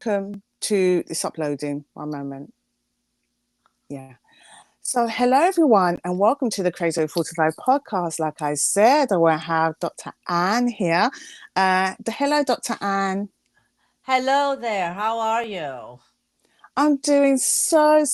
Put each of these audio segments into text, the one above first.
welcome to this uploading. One moment. Yeah. So, hello everyone, and welcome to the Crazy 45 podcast. Like I said, I will have Dr. Anne here. Hello, Dr. Anne. Hello there. How are you? I'm doing so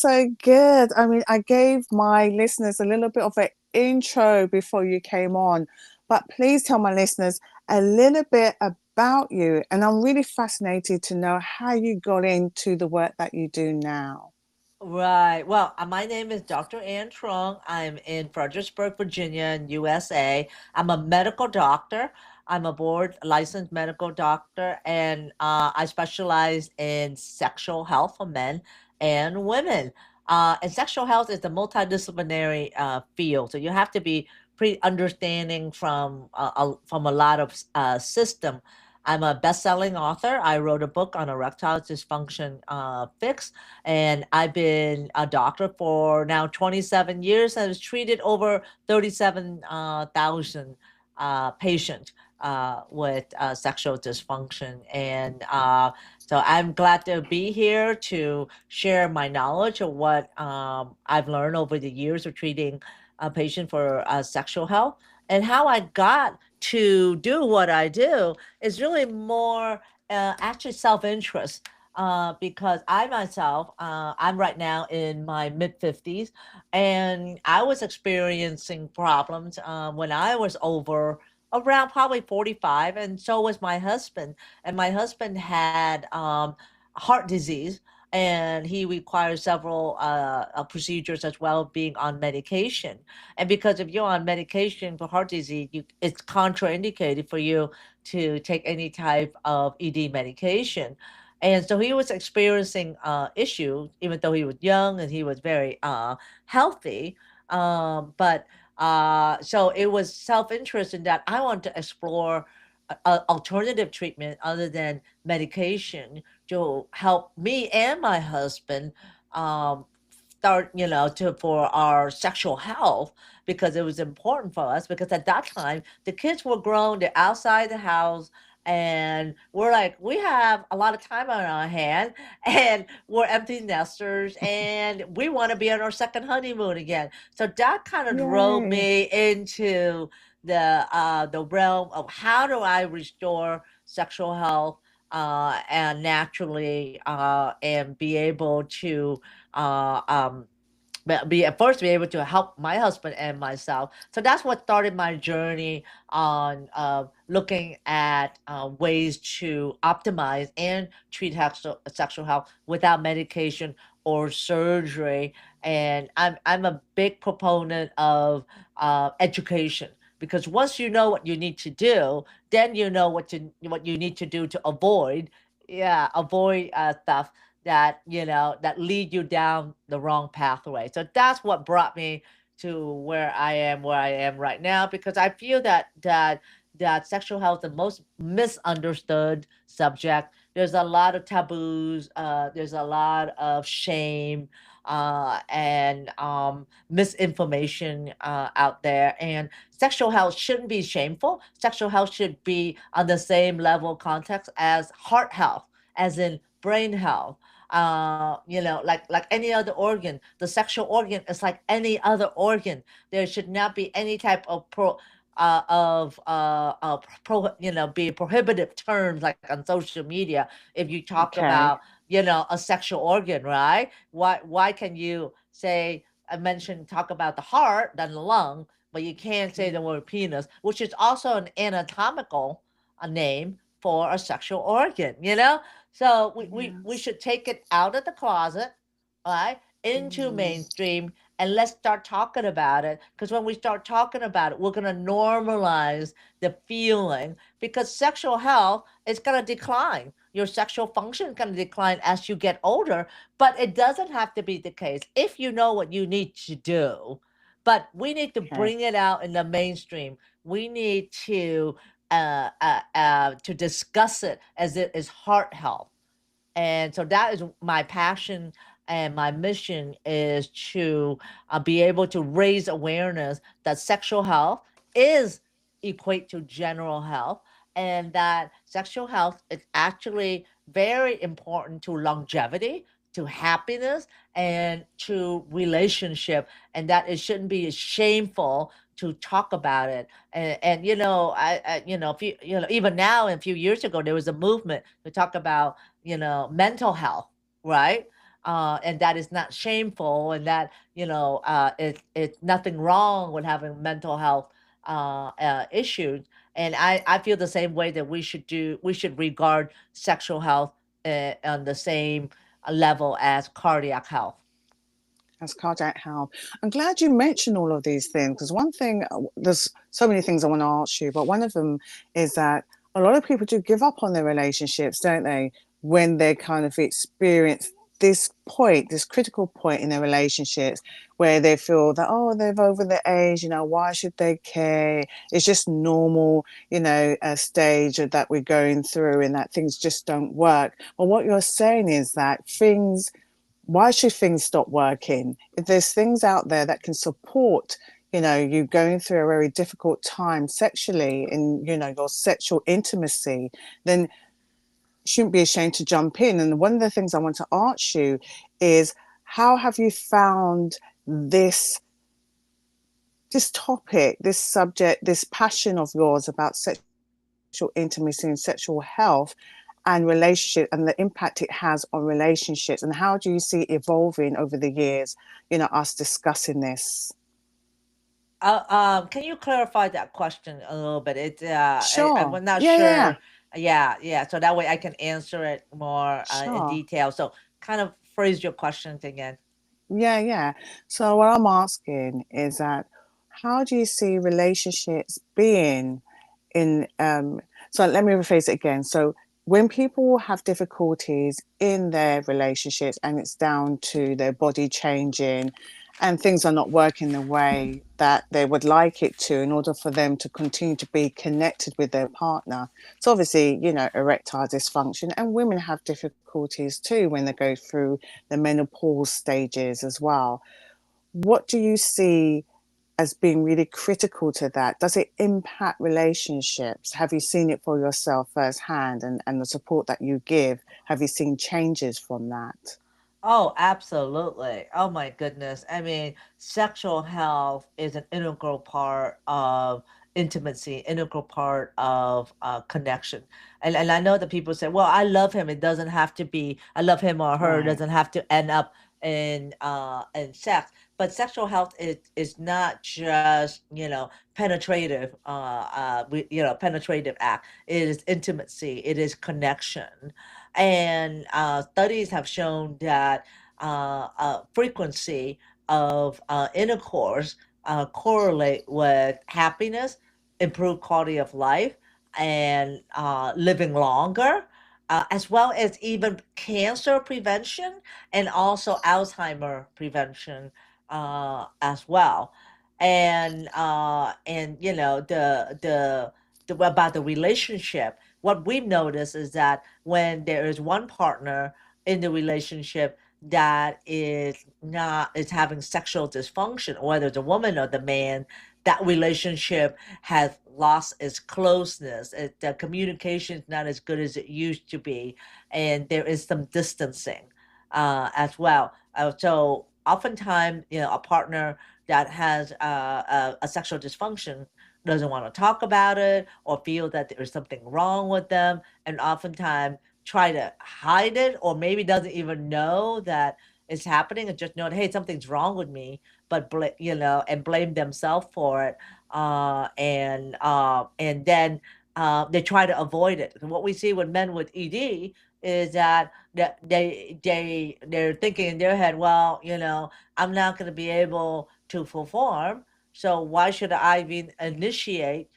good. I mean, I gave my listeners a little bit of an intro before you came on, but please tell my listeners a little bit about you. And I'm really fascinated to know how you got into the work that you do now. Right. Well, my name is Dr. Ann Trung. I'm in Fredericksburg, Virginia, in USA. I'm a medical doctor. I'm a board licensed medical doctor, and I specialize in sexual health for men and women. And sexual health is a multidisciplinary field, so you have to be pretty understanding from a lot of system. I'm a best-selling author. I wrote a book on erectile dysfunction fix, and I've been a doctor for now 27 years and has treated over 37,000 patients with sexual dysfunction. And so I'm glad to be here to share my knowledge of what I've learned over the years of treating a patient for sexual health. And how I got to do what I do is really more actually self interest because I myself, I'm right now in my mid 50s, and I was experiencing problems when I was over around probably 45, and so was my husband. And my husband had heart disease. And he requires several procedures as well, being on medication. And because if you're on medication for heart disease, it's contraindicated for you to take any type of ED medication. And so he was experiencing issues, even though he was young and he was very healthy. But so it was self interest in that I want to explore alternative treatment other than medication to help me and my husband um, start, for our sexual health, because it was important for us. Because at that time, the kids were grown, they're outside the house, and we're like, we have a lot of time on our hand, and we're empty nesters, and we want to be on our second honeymoon again. So that kind of drove Yay. me into the realm of how do I restore sexual health and naturally and be able to uh, um, be able to help my husband and myself. So that's what started my journey on looking at ways to optimize and treat sexual health without medication or surgery. And I'm a big proponent of education, because once you know what you need to do, then you know what you need to do to avoid stuff that that lead you down the wrong pathway. So that's what brought me to where I am right now, because I feel that sexual health is the most misunderstood subject. There's a lot of taboos, there's a lot of shame, and misinformation out there. And sexual health shouldn't be shameful. Sexual health should be on the same level context as heart health, as in brain health. Like any other organ, the sexual organ is like any other organ. There should not be any type of be prohibitive terms like on social media if you talk Okay. about a sexual organ, right? Why can you say, I mentioned, talk about the heart then the lung, but you can't say the word penis, which is also an anatomical name for a sexual organ. So we Yes. should take it out of the closet, right, into Mm. mainstream, and let's start talking about it. Because when we start talking about it, we're going to normalize the feeling, because sexual health is going to decline. Your sexual function is going to decline as you get older, but it doesn't have to be the case if you know what you need to do. But we need to Okay. bring it out in the mainstream. We need to discuss it as it is heart health. And so that is my passion, and my mission is to be able to raise awareness that sexual health is equate to general health, and that sexual health is actually very important to longevity, to happiness, and to relationship, and that it shouldn't be shameful to talk about it. And a few, even now, and a few years ago, there was a movement to talk about, mental health, right? And that is not shameful, and that it's nothing wrong with having mental health issues. And I feel the same way that we should regard sexual health on the same level as cardiac health. As cardiac health. I'm glad you mentioned all of these things because one thing, there's so many things I want to ask you, but one of them is that a lot of people do give up on their relationships, don't they, when they kind of experience this point, this critical point in their relationships where they feel that, oh, they're over the age, why should they care? It's just normal, a stage that we're going through and that things just don't work. But what you're saying is that why should things stop working? If there's things out there that can support, you going through a very difficult time sexually in, your sexual intimacy, then you shouldn't be ashamed to jump in. And one of the things I want to ask you is how have you found this topic, this subject, this passion of yours about sexual intimacy and sexual health and relationship and the impact it has on relationships, and how do you see it evolving over the years, us discussing this? Can you clarify that question a little bit? Sure. I'm not Yeah, yeah, yeah. sure. Yeah, yeah. So that way I can answer it more in Sure. detail. So kind of phrase your questions again. Yeah, yeah. So what I'm asking is that how do you see relationships being in so let me rephrase it again. So when people have difficulties in their relationships and it's down to their body changing and things are not working the way that they would like it to in order for them to continue to be connected with their partner. So obviously, erectile dysfunction, and women have difficulties too when they go through the menopause stages as well. What do you see as being really critical to that? Does it impact relationships? Have you seen it for yourself firsthand, and the support that you give? Have you seen changes from that? Oh, absolutely. Oh my goodness. I mean, sexual health is an integral part of intimacy, integral part of connection. And I know that people say, well, I love him. It doesn't have to be, I love him or her. It Right. doesn't have to end up in sex. But sexual health is not just, penetrative, penetrative act. It is intimacy. It is connection. And studies have shown that frequency of intercourse correlate with happiness, improved quality of life, and living longer, as well as even cancer prevention and also Alzheimer prevention as well. And about the relationship, what we've noticed is that when there is one partner in the relationship that is having sexual dysfunction, whether it's a woman or the man, that relationship has lost its closeness. The communication is not as good as it used to be, and there is some distancing as well. So oftentimes, a partner that has a sexual dysfunction doesn't want to talk about it or feel that there's something wrong with them, and oftentimes try to hide it, or maybe doesn't even know that it's happening and just know that, hey, something's wrong with me, but and blame themselves for it, and then they try to avoid it. And what we see with men with ED is that they're thinking in their head, well, I'm not going to be able to perform, so why should I even initiate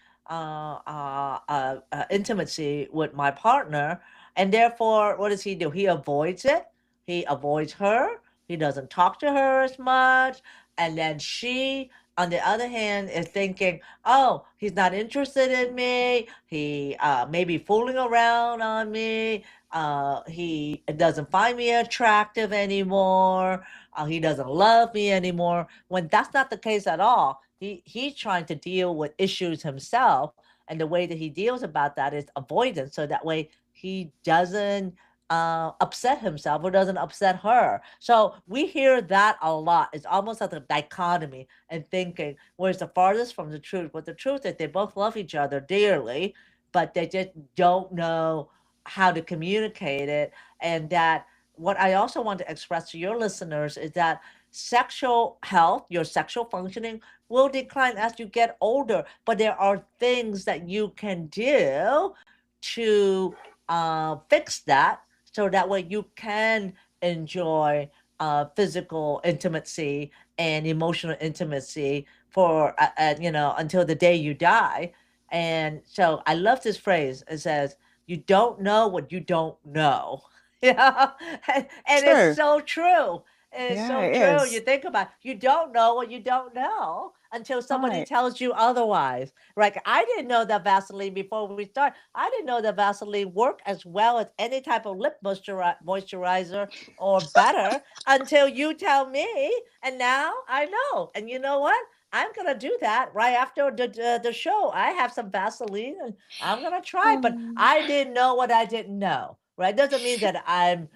intimacy with my partner? And therefore, what does he do? He avoids it. He avoids her. He doesn't talk to her as much. And then she, on the other hand, is thinking, oh, he's not interested in me. He may be fooling around on me. He doesn't find me attractive anymore. He doesn't love me anymore. When that's not the case at all. He's trying to deal with issues himself, And the way that he deals about that is avoidance. So that way he doesn't upset himself or doesn't upset her. So we hear that a lot. It's almost like a dichotomy and thinking where's the farthest from the truth. But the truth is they both love each other dearly, but they just don't know how to communicate it. And that what I also want to express to your listeners is that sexual health, your sexual functioning will decline as you get older, but there are things that you can do to fix that so that way you can enjoy physical intimacy and emotional intimacy for until the day you die. And so I love this phrase. It says, "You don't know what you don't know." Yeah, and it's True. so true. It's Yeah, so it true. You is. think about it, you don't know what you don't know until somebody Right. tells you otherwise. Like I didn't know that Vaseline before we start. I didn't know that Vaseline worked as well as any type of lip moisturizer or better until you tell me, and now I know. And you know what? I'm gonna do that right after the show. I have some Vaseline, and I'm gonna try. But Um, I didn't know what I didn't know. Right? Doesn't mean that I'm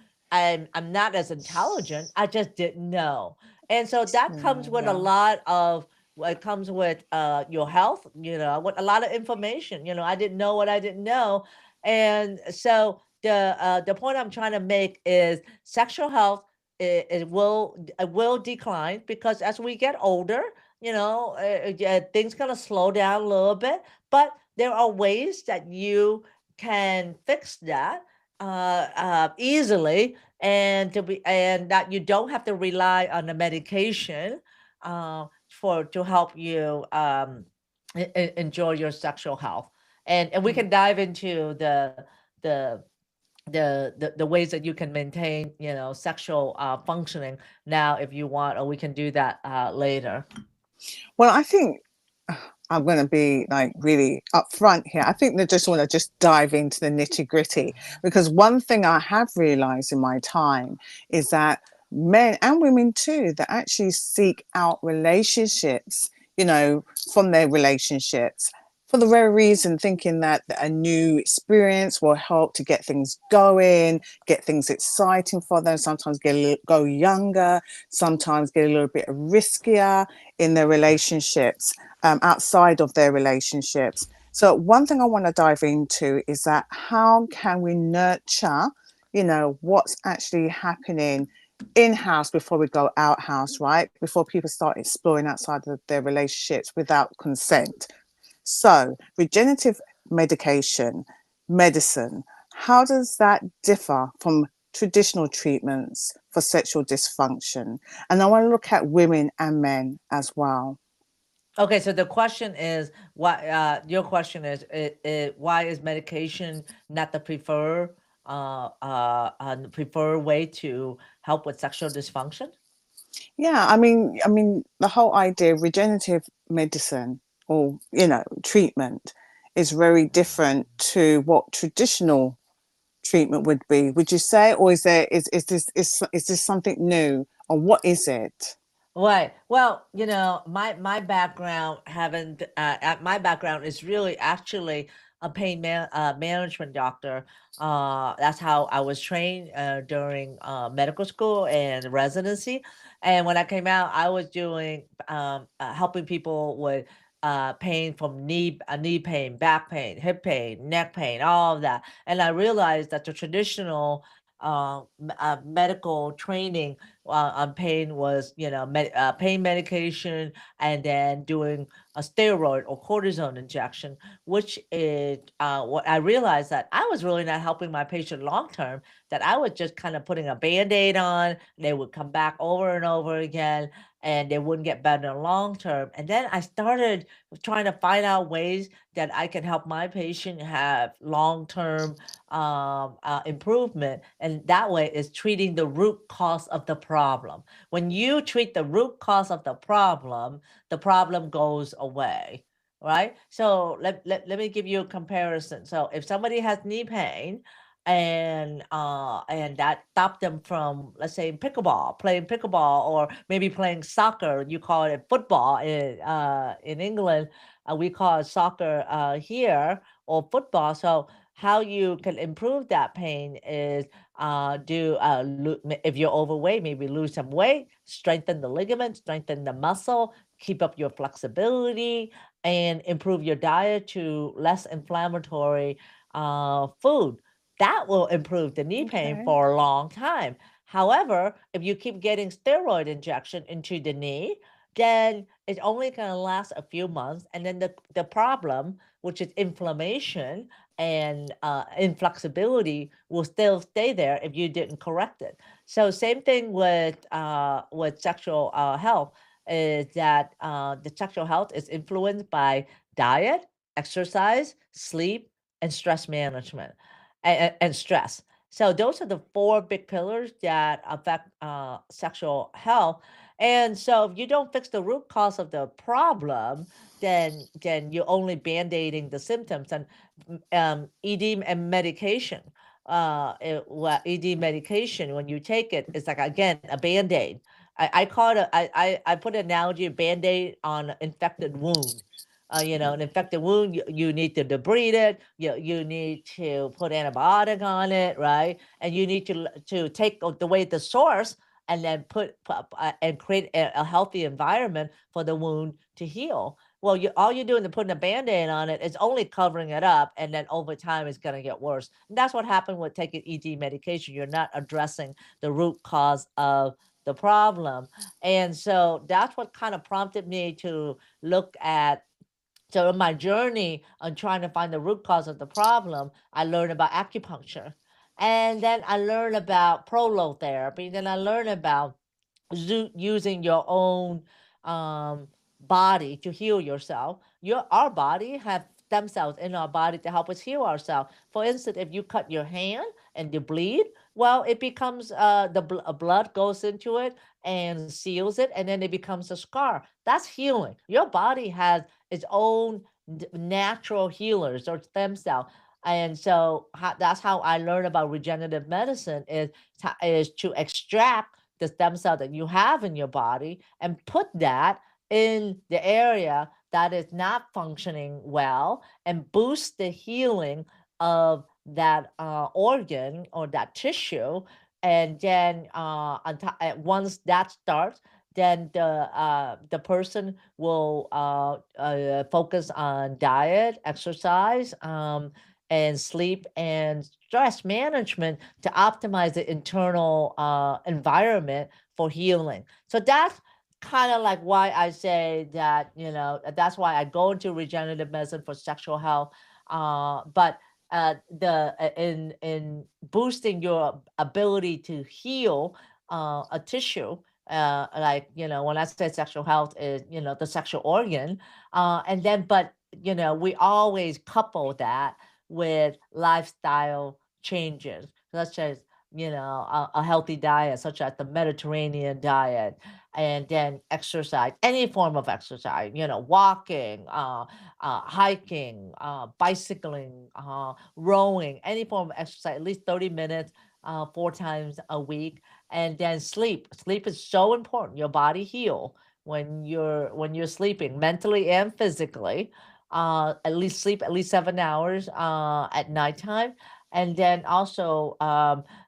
not as intelligent. I just didn't know. And so that comes with a yeah. lot of it comes with your health, with a lot of information. I didn't know what I didn't know. And so the point I'm trying to make is sexual health it will decline because as we get older, things gonna slow down a little bit, but there are ways that you can fix that easily, and that you don't have to rely on the medication for to help you enjoy your sexual health. And we Mm. can dive into the the ways that you can maintain sexual functioning now if you want, or we can do that later. Well, I think I'm going to be like really upfront here. I think they just want to just dive into the nitty gritty because one thing I have realized in my time is that men and women too that actually seek out relationships, you know, from their relationships for the very reason thinking that a new experience will help to get things going, get things exciting for them, sometimes go younger, sometimes get a little bit riskier in their relationships, outside of their relationships. So one thing I want to dive into is that how can we nurture, what's actually happening in-house before we go out-house, right? Before people start exploring outside of their relationships without consent. So regenerative medicine, how does that differ from traditional treatments for sexual dysfunction? And I want to look at women and men as well. Okay, so the question is why your question is why is medication not the preferred way to help with sexual dysfunction? Yeah, I mean, the whole idea of regenerative medicine or treatment is very different to what traditional treatment would be. Would you say, or is this something new, or what is it? Right. Well, my background haven't my background is really actually a management doctor. That's how I was trained during medical school and residency. And when I came out, I was doing helping people with pain from knee pain, back pain, hip pain, neck pain, all of that. And I realized that the traditional medical training on pain was, pain medication and then doing a steroid or cortisone injection, which is what I realized that I was really not helping my patient long term, that I was just kind of putting a band-aid on. They would come back over and over again and they wouldn't get better in long term. And then I started trying to find out ways that I can help my patient have long term improvement. And that way is treating the root cause of the problem. When you treat the root cause of the problem goes away. Right. So let me give you a comparison. So if somebody has knee pain and that stopped them from, let's say, playing pickleball, or maybe playing soccer, you call it football in England, we call it soccer here, or football. So how you can improve that pain is if you're overweight, maybe lose some weight, strengthen the ligament, strengthen the muscle, keep up your flexibility, and improve your diet to less inflammatory food. That will improve the knee pain Okay. for a long time. However, if you keep getting steroid injection into the knee, then it's only going to last a few months. And then the problem, which is inflammation and inflexibility, will still stay there if you didn't correct it. So same thing with sexual health, is that the sexual health is influenced by diet, exercise, sleep, and stress management, and stress. So those are the four big pillars that affect sexual health. And so if you don't fix the root cause of the problem, then you're only band-aiding the symptoms. And ED and medication, ED medication, when you take it, it's like, again, a band-aid. I call it I put an analogy of band-aid on an infected wound. An infected wound, you need to debride it. You need to put antibiotic on it, right? And you need to take away the source, and then and create a healthy environment for the wound to heal. Well, all you're doing is putting a band-aid on it is only covering it up, and then over time it's going to get worse. And that's what happened with taking ED medication. You're not addressing the root cause of the problem. And so that's what kind of prompted me to look at. So in my journey on trying to find the root cause of the problem, I learned about acupuncture. And then I learned about prolotherapy. Then I learned about using your own um, body to heal yourself. Our body have stem cells in our body to help us heal ourselves. For instance, if you cut your hand and you bleed, well, it becomes blood goes into it and seals it, and then it becomes a scar. That's healing. Your body has its own natural healers or stem cell. And so that's how I learned about regenerative medicine, is to extract the stem cell that you have in your body and put that in the area that is not functioning well, and boost the healing of that organ or that tissue. And then once that starts, then the person will focus on diet, exercise, and sleep and stress management to optimize the internal environment for healing. So that's kind of like why I say that, that's why I go into regenerative medicine for sexual health. But the in boosting your ability to heal a tissue, like, when I say sexual health is, the sexual organ, and then but we always couple that with lifestyle changes, such as, a healthy diet, such as the Mediterranean diet, and then exercise, any form of exercise, walking, hiking, bicycling, rowing, any form of exercise, at least 30 minutes, 4 times a week. And then sleep. Sleep is so important. Your body heal when you're sleeping, mentally and physically. At least sleep at least 7 hours at nighttime. And then also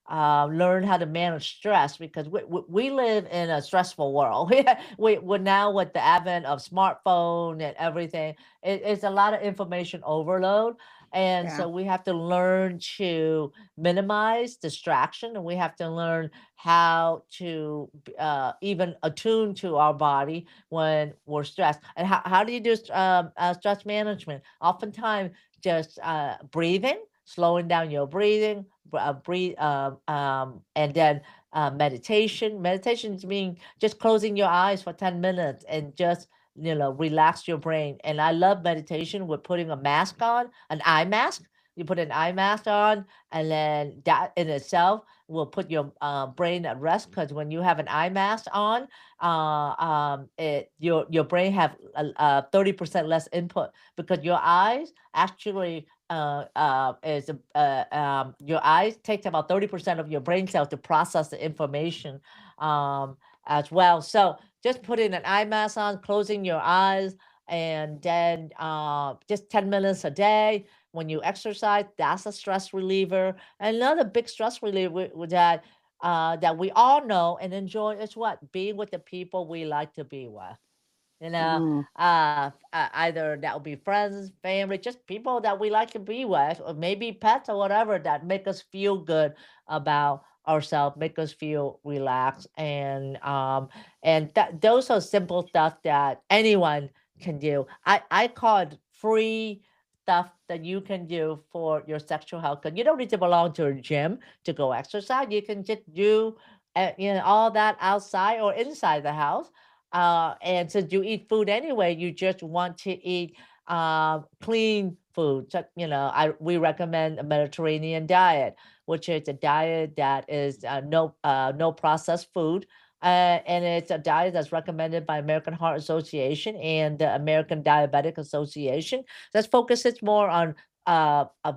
learn how to manage stress, because we live in a stressful world. We're now, with the advent of smartphone and everything, it's a lot of information overload. And Yeah. so we have to learn to minimize distraction, and we have to learn how to even attune to our body when we're stressed. And how do you do stress management? Oftentimes, just breathing, slowing down your breathing, and then meditation. Meditation means just closing your eyes for 10 minutes and just relax your brain. And I love meditation with putting a mask on, an eye mask. You put an eye mask on, and then that in itself will put your brain at rest, because when you have an eye mask on, your brain have 30% less input, because your eyes actually your eyes takes about 30% of your brain cells to process the information as well. So just putting an eye mask on, closing your eyes, And then just 10 minutes a day when you exercise, that's a stress reliever. Another big stress reliever that we all know and enjoy is what? Being with the people we like to be with. You know, Mm, either that will be friends, family, just people that we like to be with, or maybe pets or whatever that make us feel good about ourselves, make us feel relaxed, and that those are simple stuff that anyone can do. I call it free stuff that you can do for your sexual health. Because you don't need to belong to a gym to go exercise. You can just do all that outside or inside the house, and since you eat food anyway, you just want to eat clean food. So, we recommend a Mediterranean diet, which is a diet that is no processed food. And it's a diet that's recommended by American Heart Association and the American Diabetic Association. That focuses more on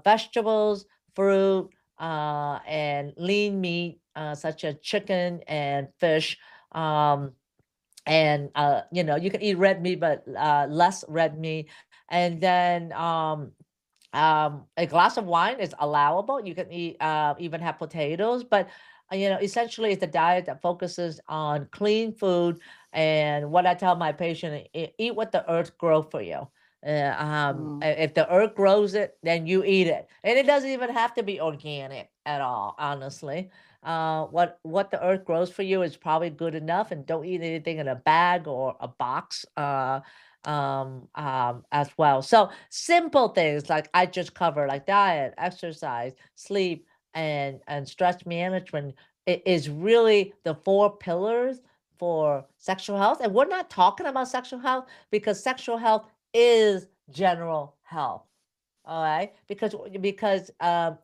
vegetables, fruit, and lean meat, such as chicken and fish. Um, and you can eat red meat but less red meat, and then a glass of wine is allowable. You can eat, even have potatoes, but essentially it's a diet that focuses on clean food. And what I tell my patient, eat what the earth grow for you. mm, If the earth grows it, then you eat it, and it doesn't even have to be organic at all, honestly. What the earth grows for you is probably good enough, and don't eat anything in a bag or a box. As well. So simple things like I just covered, like diet, exercise, sleep, and stress management, is really the four pillars for sexual health. And we're not talking about sexual health because sexual health is general health. All right, because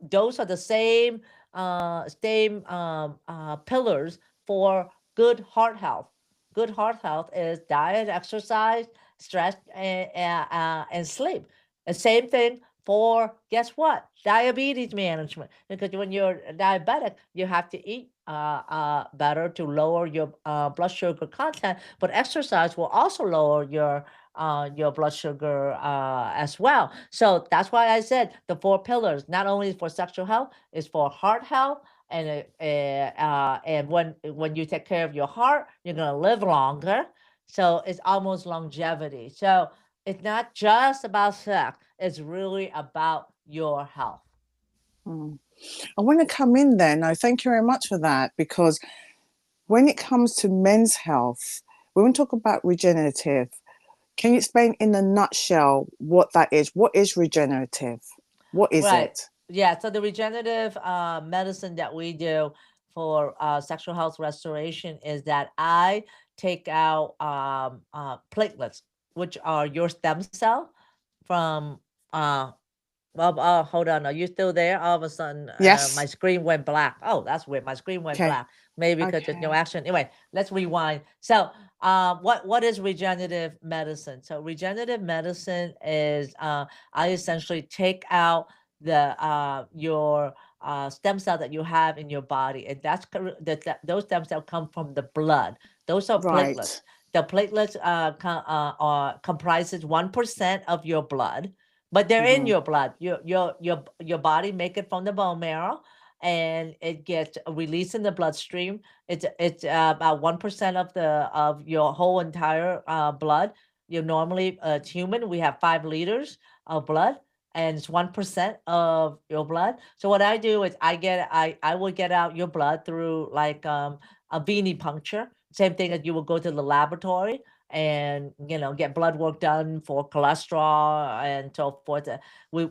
those are the same pillars for good heart health. Good heart health is diet, exercise, stress, and sleep. The same thing for, guess what? Diabetes management. Because when you're diabetic, you have to eat better to lower your blood sugar content. But exercise will also lower your blood sugar as well. So that's why I said the four pillars, not only for sexual health, is for heart health. And when you take care of your heart, you're gonna live longer. So it's almost longevity. So it's not just about sex; it's really about your health. mm. I want to come in there. No, thank you very much for that. Because when it comes to men's health, when we talk about regenerative, can you explain in a nutshell what that is? What is regenerative? What is Right. it? Yeah. So the regenerative medicine that we do for sexual health restoration is that I take out platelets, which are your stem cell from. Uh, well, hold on. Are you still there? All of a sudden, my Yes. screen went black. Oh, that's weird. My screen went Okay. black. Maybe because there's no Okay. action. Anyway, let's rewind. So, what is regenerative medicine? So, regenerative medicine is I essentially take out your stem cell that you have in your body, and those stem cells come from the blood. Those are platelets. Right. The platelets comprises 1% of your blood, but they're in Mm-hmm. your blood. Your body make it from the bone marrow, and it gets released in the bloodstream. It's about 1% of your whole entire blood. You normally, it's human. We have 5 liters of blood, and it's 1% of your blood. So what I do is I will get out your blood through like a venipuncture. Same thing as you will go to the laboratory and get blood work done for cholesterol and so forth.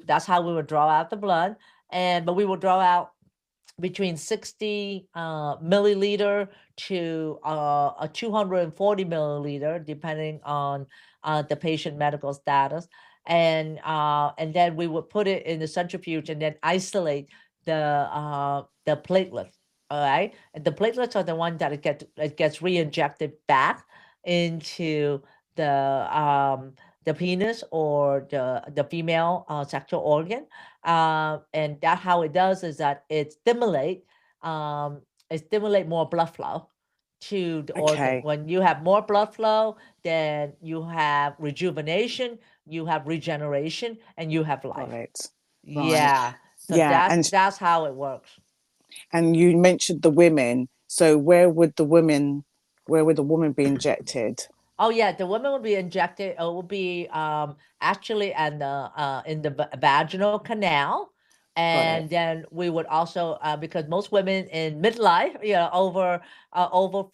That's how we would draw out the blood, but we will draw out between 60 milliliter to a 240 milliliter, depending on the patient medical status. And then we would put it in the centrifuge and then isolate the platelets. All right, and the platelets are the ones that it gets re-injected back into the penis or the female sexual organ. And that how it does is that um, it stimulate more blood flow to the organ. Okay. When you have more blood flow, then you have rejuvenation, you have regeneration, and you have Got life. it. Right. Yeah. So Yeah. that's how it works. And you mentioned the women. So where would the woman be injected? Oh yeah, the woman will be injected. It will be actually in the vaginal canal, Got it. and then we would also because most women in midlife, over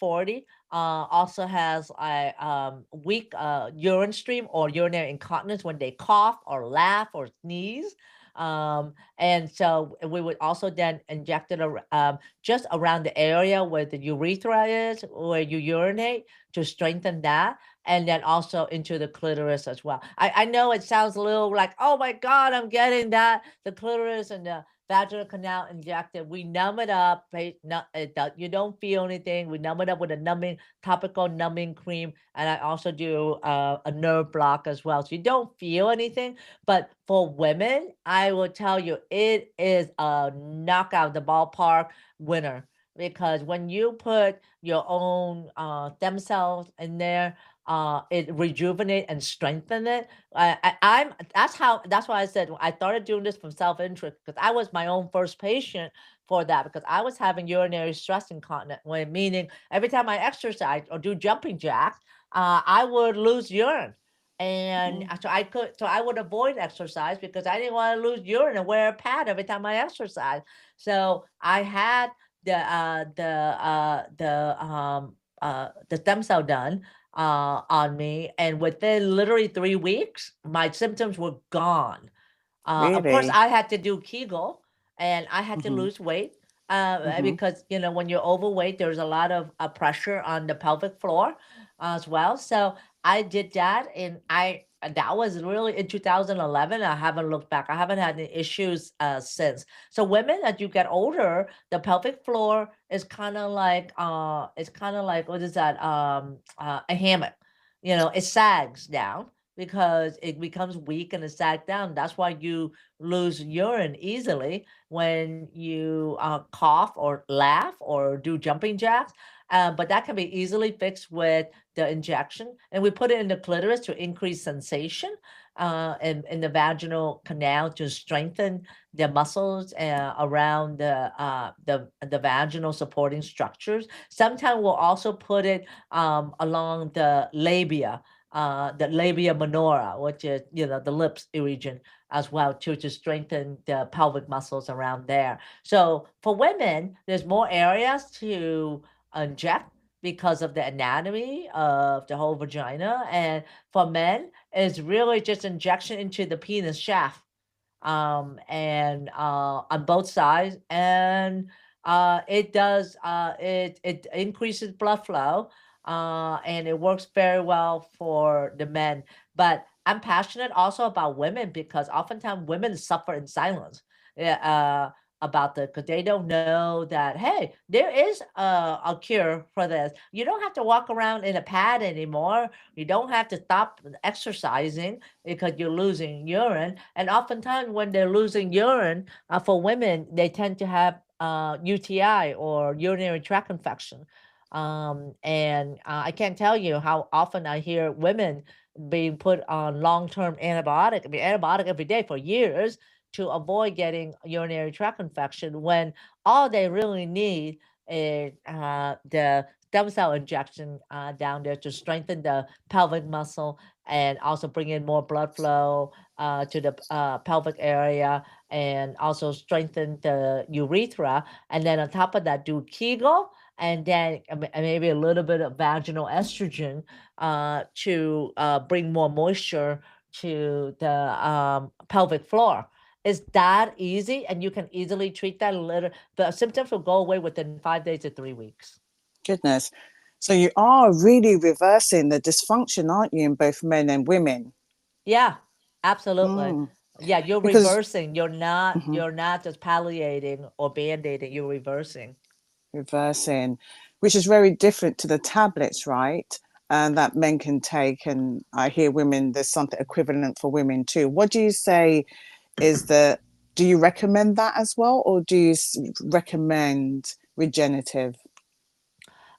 40, also has a weak urine stream or urinary incontinence when they cough or laugh or sneeze. And so we would also then inject it just around the area where the urethra is, where you urinate, to strengthen that, and then also into the clitoris as well. I know it sounds a little like, oh my God, I'm getting that. The clitoris and the vaginal canal injected. We numb it up. You don't feel anything. We numb it up with a topical numbing cream. And I also do a nerve block as well. So you don't feel anything. But for women, I will tell you, it is a knockout, the ballpark winner. Because when you put your own stem cells in there, it rejuvenate and strengthen it. I'm that's why I said I started doing this from self-interest, because I was my own first patient for that, because I was having urinary stress incontinence, when meaning every time I exercise or do jumping jacks, I would lose urine. And Mm. so I would avoid exercise because I didn't want to lose urine and wear a pad every time I exercise. So I had the stem cell done on me, and within literally 3 weeks, my symptoms were gone. Of course, Really? I had to do Kegel, and I had to Mm-hmm. lose weight Mm-hmm. because when you're overweight, there's a lot of pressure on the pelvic floor as well. So I did that, and I that was really in 2011. I haven't looked back. I haven't had any issues since. So women, as you get older, the pelvic floor is kind of like what is that? A hammock. It sags down because it becomes weak and it sags down. That's why you lose urine easily when you cough or laugh or do jumping jacks. But that can be easily fixed with the injection. And we put it in the clitoris to increase sensation in the vaginal canal to strengthen the muscles around the vaginal supporting structures. Sometimes we'll also put it along the labia minora, which is the lips region as well, to strengthen the pelvic muscles around there. So for women, there's more areas to inject because of the anatomy of the whole vagina, and for men, it's really just injection into the penis shaft, and on both sides, and it increases blood flow, and it works very well for the men. But I'm passionate also about women because oftentimes women suffer in silence. Yeah, about because they don't know that, hey, there is a cure for this. You don't have to walk around in a pad anymore. You don't have to stop exercising because you're losing urine. And oftentimes, when they're losing urine, for women, they tend to have UTI or urinary tract infection. And I can't tell you how often I hear women being put on long-term antibiotic, I mean, antibiotic every day for years to avoid getting urinary tract infection, when all they really need is the stem cell injection down there to strengthen the pelvic muscle and also bring in more blood flow to the pelvic area, and also strengthen the urethra. And then on top of that, do Kegel, and then maybe a little bit of vaginal estrogen to bring more moisture to the pelvic floor. Is that easy? And you can easily treat that little. The symptoms will go away within 5 days to 3 weeks. Goodness. So you are really reversing the dysfunction, aren't you, in both men and women? Yeah, absolutely. Mm. Yeah, you're Because reversing. You're not mhm, you're not just palliating or band-aiding, you're reversing. reversing, which is very different to the tablets, right? And that men can take. And I hear women, there's something equivalent for women too. What do you say is the, do you recommend that as well? Or do you recommend regenerative?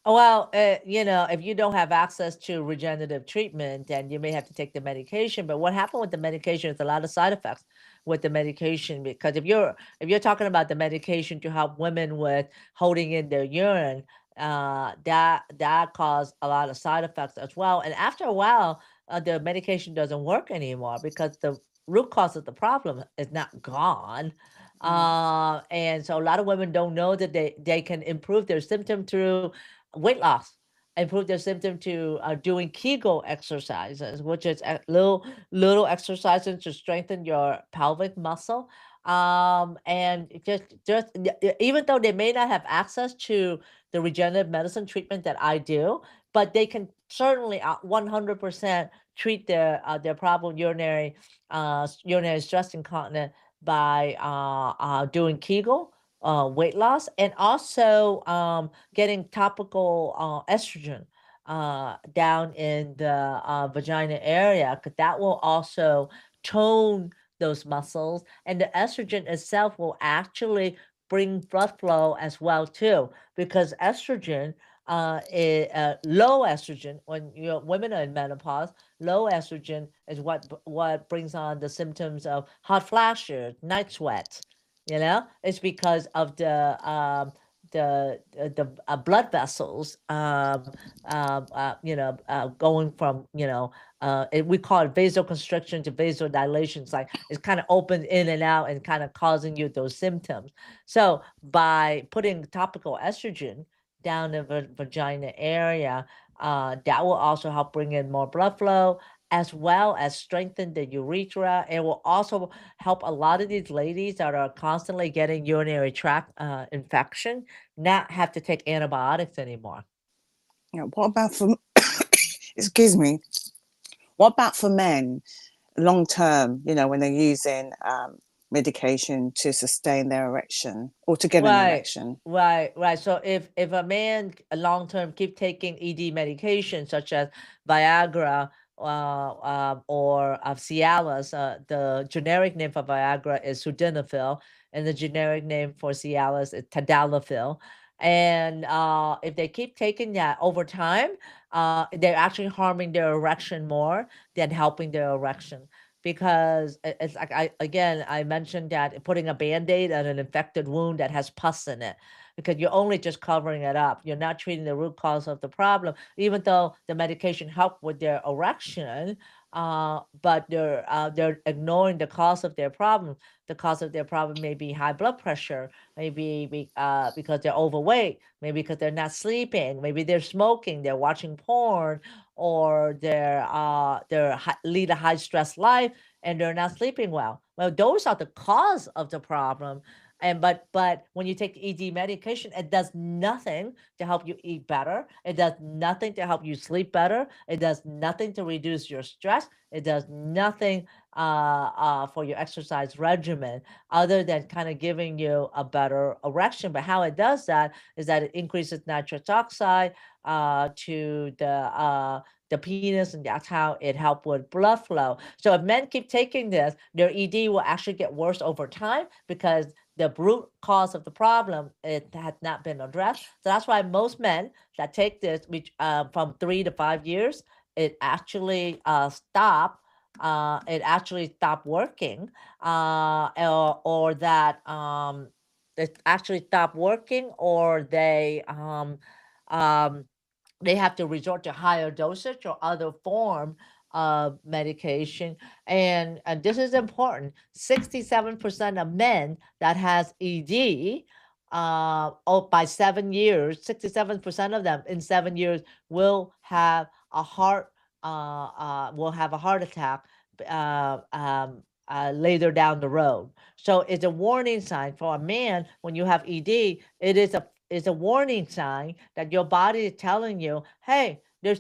Well, if you don't have access to regenerative treatment, then you may have to take the medication. But what happened with the medication is a lot of side effects with the medication, because if you're talking about the medication to help women with holding in their urine, that cause a lot of side effects as well. And after a while, the medication doesn't work anymore because the root cause of the problem is not gone. Mm, And so a lot of women don't know that they can improve their symptom through weight loss, improve their symptom to doing Kegel exercises, which is a little exercises to strengthen your pelvic muscle. And even though they may not have access to the regenerative medicine treatment that I do, but they can certainly 100% treat their problem urinary stress incontinence by doing Kegel weight loss, and also getting topical estrogen down in the vagina area, because that will also tone those muscles, and the estrogen itself will actually bring blood flow as well too, because estrogen low estrogen, when women are in menopause, low estrogen is what brings on the symptoms of hot flashes, night sweats. It's because of the blood vessels, going from, we call it vasoconstriction to vasodilation. It's like it's kind of open in and out and kind of causing you those symptoms. So by putting topical estrogen down the vagina area, that will also help bring in more blood flow, as well as strengthen the urethra. It will also help a lot of these ladies that are constantly getting urinary tract infection not have to take antibiotics anymore. what about for excuse me, what about for men long term, when they're using medication to sustain their erection or to get an Right, erection? right. So if a man long term keep taking ED medication such as Viagra, or Cialis, the generic name for Viagra is Sildenafil, and the generic name for Cialis is Tadalafil. And if they keep taking that over time, they're actually harming their erection more than helping their erection, because it's like I mentioned that putting a band-aid on an infected wound that has pus in it, because you're only just covering it up. You're not treating the root cause of the problem, even though the medication helped with their erection. But they're ignoring the cause of their problem. The cause of their problem may be high blood pressure, maybe because they're overweight, maybe because they're not sleeping, maybe they're smoking, they're watching porn, or lead a high stress life, and they're not sleeping well. Well, those are the cause of the problem. And but when you take ED medication, it does nothing to help you eat better. It does nothing to help you sleep better. It does nothing to reduce your stress. It does nothing for your exercise regimen, other than kind of giving you a better erection. But how it does that is that it increases nitrous oxide to the penis, and that's how it helps with blood flow. So if men keep taking this, their ED will actually get worse over time, because the root cause of the problem, it had not been addressed. So that's why most men that take this, which from 3 to 5 years, it actually stopped working, or that it actually stopped working, or um, they have to resort to higher dosage or other form of medication. And this is important: 67% of men that has ED, by 7 years, 67% of them in 7 years will have a heart attack later down the road. So it's a warning sign for a man. When you have ED, it's a warning sign that your body is telling you, hey, there's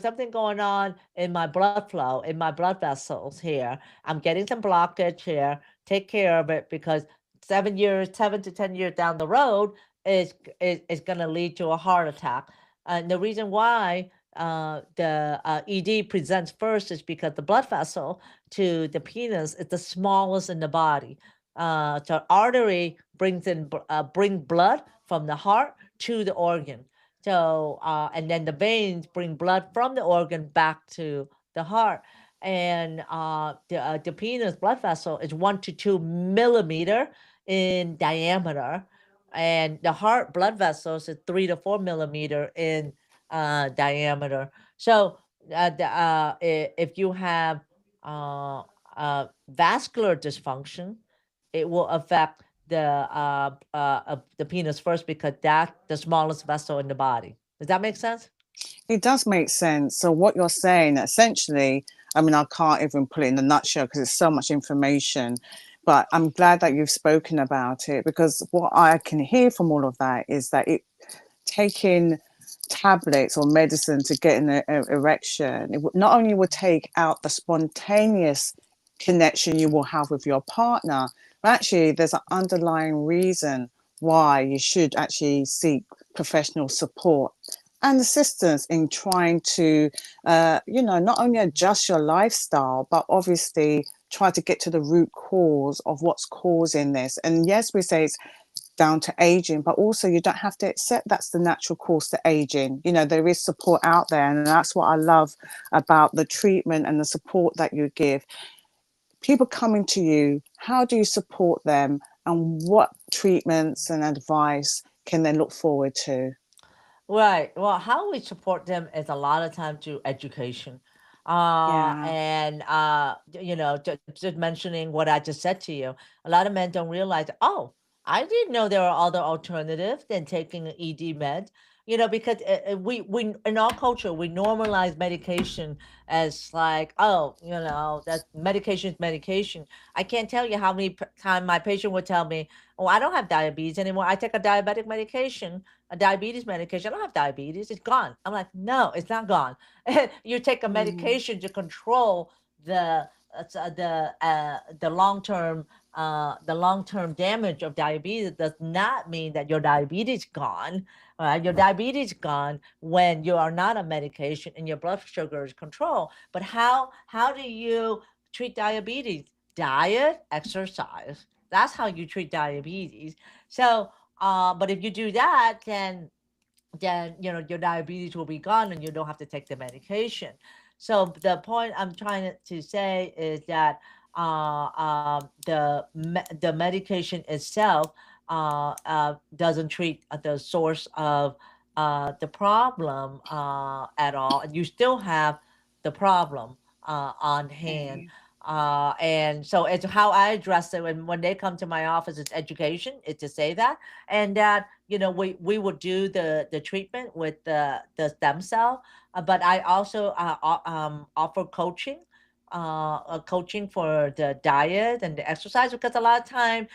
something going on in my blood flow, in my blood vessels here. I'm getting some blockage here. Take care of it, because 7 years, 7 to 10 years down the road is going to lead to a heart attack. And the reason why the ED presents first is because the blood vessel to the penis is the smallest in the body. So artery bring blood from the heart to the organ. So, and then the veins bring blood from the organ back to the heart. And the penis blood vessel is 1 to 2 millimeter in diameter, and the heart blood vessels is 3 to 4 millimeter in diameter. So, if you have uh, vascular dysfunction, it will affect the penis first because that's the smallest vessel in the body. Does that make sense? It does make sense. So what you're saying, essentially, I mean, I can't even put it in a nutshell because it's so much information, but I'm glad that you've spoken about it, because what I can hear from all of that is that it taking tablets or medicine to get an erection, it not only will take out the spontaneous connection you will have with your partner, but actually there's an underlying reason why you should actually seek professional support and assistance in trying to, not only adjust your lifestyle, but obviously try to get to the root cause of what's causing this. And yes, we say it's down to aging, but also you don't have to accept that's the natural course to aging. There is support out there, and that's what I love about the treatment and the support that you give. People coming to you, how do you support them, and what treatments and advice can they look forward to? Right. Well, how we support them is a lot of time through education. Yeah. And just mentioning what I just said to you, a lot of men don't realize, oh, I didn't know there are other alternatives than taking an ED med. Because we in our culture we normalize medication as like, oh, that medication is medication. I can't tell you how many time my patient would tell me, oh, I don't have diabetes anymore. I take a diabetic medication, a diabetes medication. I don't have diabetes. It's gone. I'm like, no, it's not gone. You take a Mm. medication to control the long term damage of diabetes. Does not mean that your diabetes gone. Your diabetes gone when you are not on medication and your blood sugar is controlled. But how do you treat diabetes? Diet, exercise. That's how you treat diabetes. So, but if you do that, then your diabetes will be gone and you don't have to take the medication. So the point I'm trying to say is that the medication itself doesn't treat the source of the problem at all, and you still have the problem on hand. Okay. And so it's how I address it when they come to my office. It's education. It's to say that, and that we would do the treatment with the stem cell, but I also offer coaching for the diet and the exercise, because a lot of time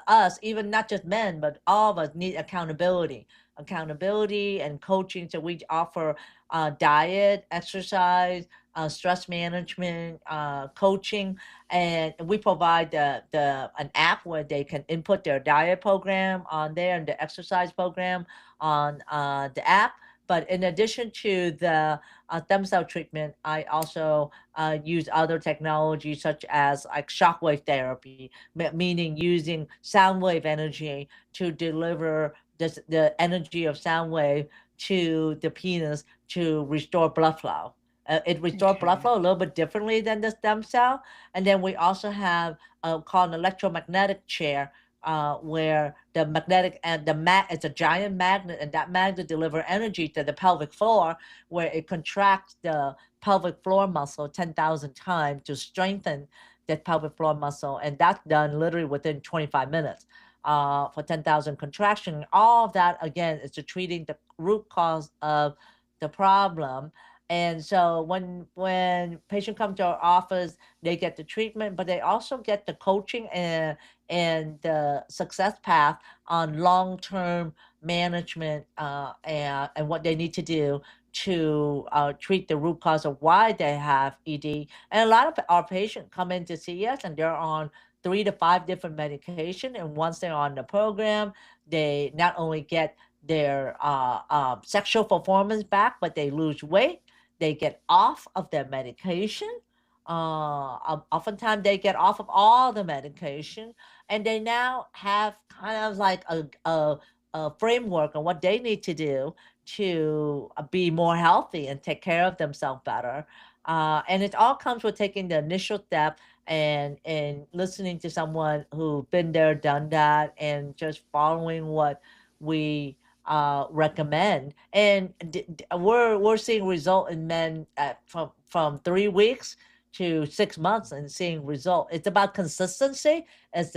us, even not just men but all of us, need accountability and coaching. So we offer diet, exercise, stress management, coaching, and we provide an app where they can input their diet program on there and the exercise program on the app. But in addition to the stem cell treatment, I also use other technologies such as like shockwave therapy, meaning using sound wave energy to deliver the energy of sound wave to the penis to restore blood flow. It restores blood Okay. flow a little bit differently than the stem cell. And then we also have called an electromagnetic chair, where the magnetic and it's a giant magnet, and that magnet deliver energy to the pelvic floor, where it contracts the pelvic floor muscle 10,000 times to strengthen that pelvic floor muscle, and that's done literally within 25 minutes. For 10,000 contraction, all of that again is to treating the root cause of the problem. And so when patient come to our office, they get the treatment, but they also get the coaching and the success path on long term management, and what they need to do to treat the root cause of why they have ED. And a lot of our patients come in to see us, and they're on 3 to 5 different medication. And once they're on the program, they not only get their sexual performance back, but they lose weight. They get off of their medication. Oftentimes they get off of all the medication, and they now have kind of like framework on what they need to do to be more healthy and take care of themselves better. And it all comes with taking the initial step and listening to someone who been there, done that, and just following what we recommend. And we're seeing result in men from 3 weeks to 6 months and seeing result. It's about consistency. Okay. It's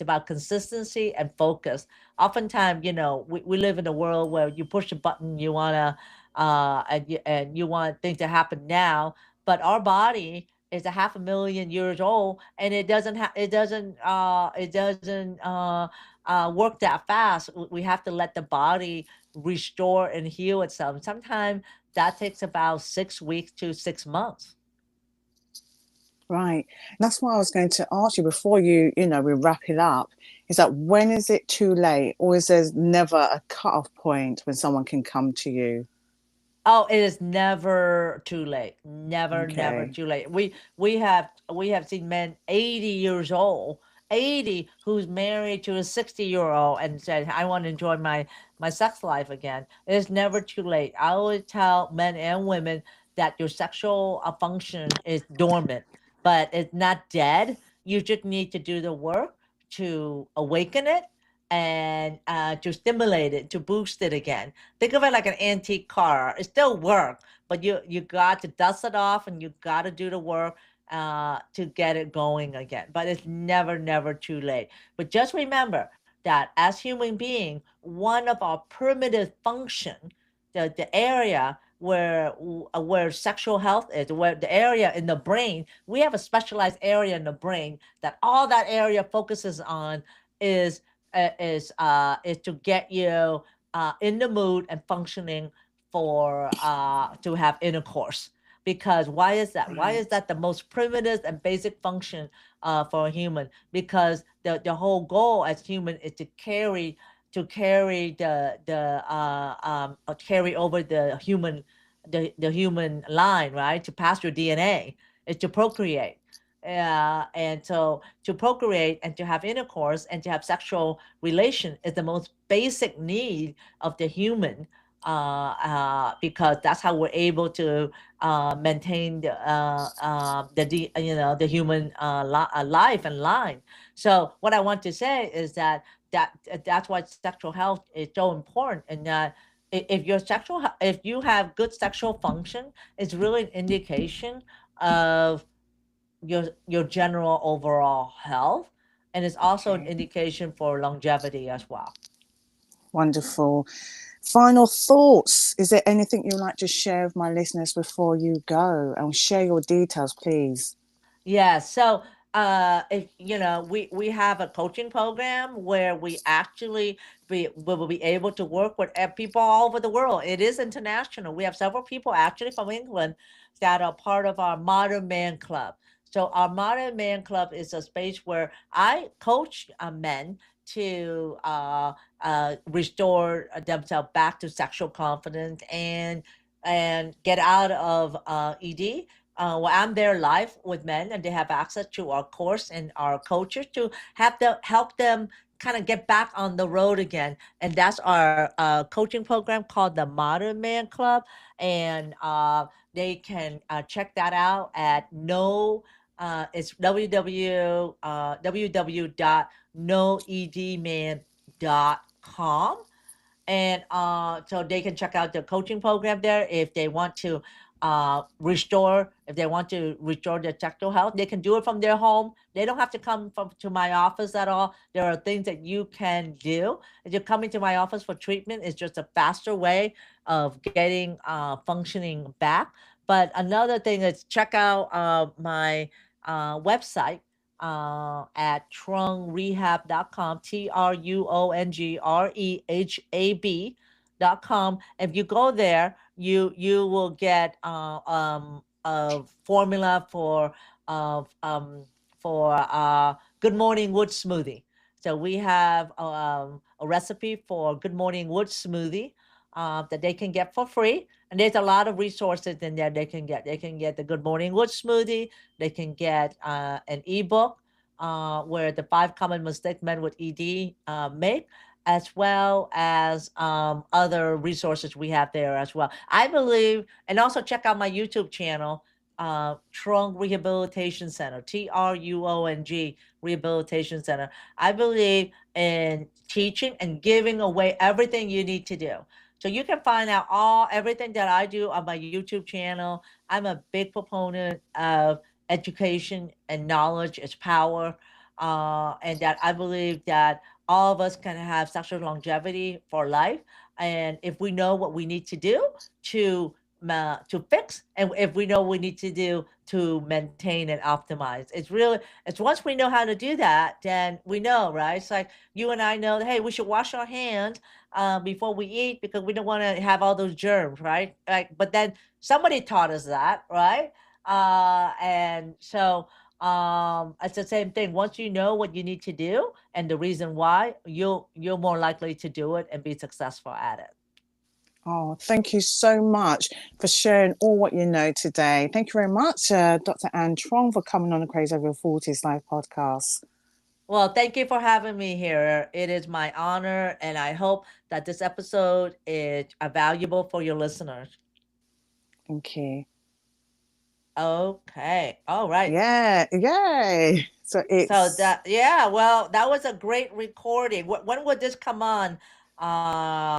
about consistency and focus. Oftentimes, we live in a world where you push a button, you wanna and you want things to happen now, but our body is a half a million years old, and it doesn't work that fast. We have to let the body restore and heal itself. Sometimes that takes about 6 weeks to 6 months. Right. That's what I was going to ask you before we wrap it up. Is that when is it too late, or is there never a cut-off point when someone can come to you? Oh, it is never too late. Never, never Okay. too late. We have seen men 80 years old, 80 who's married to a 60-year-old and said, "I want to enjoy my sex life again." It is never too late. I always tell men and women that your sexual function is dormant, but it's not dead. You just need to do the work to awaken it and to stimulate it, to boost it again. Think of it like an antique car. It still works, but you got to dust it off and you got to do the work to get it going again. But it's never, never too late. But just remember that as human being, one of our primitive function, the area where sexual health is, where the area in the brain, we have a specialized area in the brain that all that area focuses on is is to get you in the mood and functioning for to have intercourse. Because why is that? Why is Right. that the most primitive and basic function for a human? Because the whole goal as human is to carry carry over the human line, right? To pass your DNA is to procreate. And so to procreate and to have intercourse and to have sexual relation is the most basic need of the human, because that's how we're able to maintain the human life and line. So what I want to say is that's why sexual health is so important, and that if you have good sexual function, it's really an indication of your general overall health, and it's also an Okay. indication for longevity as well. Wonderful. Final thoughts. Is there anything you'd like to share with my listeners before you go? And share your details, please. Yeah, so if we have a coaching program where we actually will be able to work with people all over the world. It is international. We have several people actually from England that are part of our Modern Man Club. So our Modern Man Club is a space where I coach men to restore themselves back to sexual confidence and get out of ED. Well, I'm there live with men, and they have access to our course and our coaches to help them kind of get back on the road again. And that's our coaching program called the Modern Man Club, and they can check that out at no. It's www.noedman.com, and so they can check out the coaching program there if they want to restore their sexual health. They can do it from their home. They don't have to come to my office at all. There are things that you can do. If you're coming to my office for treatment, it's just a faster way of getting functioning back. But another thing is check out my website at trungrehab.com, TRUONGREHAB.com. If you go there, you will get a formula for Good Morning Wood Smoothie. So we have a recipe for Good Morning Wood Smoothie that they can get for free. And there's a lot of resources in there they can get. They can get the Good Morning Wood Smoothie. They can get an ebook where the 5 common mistakes men with ED make. as well as other resources we have there as well. I believe, and also check out my YouTube channel, Truong Rehabilitation Center, TRUONG Rehabilitation Center. I believe in teaching and giving away everything you need to do. So you can find out everything that I do on my YouTube channel. I'm a big proponent of education and knowledge is power, and that I believe that all of us can have sexual longevity for life. And if we know what we need to do to to fix, and if we know what we need to do to maintain and optimize, it's once we know how to do that, then we know, right? It's like you and I know that, hey, we should wash our hands before we eat because we don't want to have all those germs, right? Like, but then somebody taught us that, right? And so it's the same thing. Once you know what you need to do and the reason why, you're more likely to do it and be successful at it. Oh, thank you so much for sharing all what you know today. Thank you very much, Dr. Anne Truong, for coming on the Crazy Over 40s live podcast. Well, thank you for having me here. It is my honor, and I hope that this episode is valuable for your listeners. Thank you. Okay. All right. Yeah, yay. So So it's that, yeah, well, that was a great recording. When would this come on?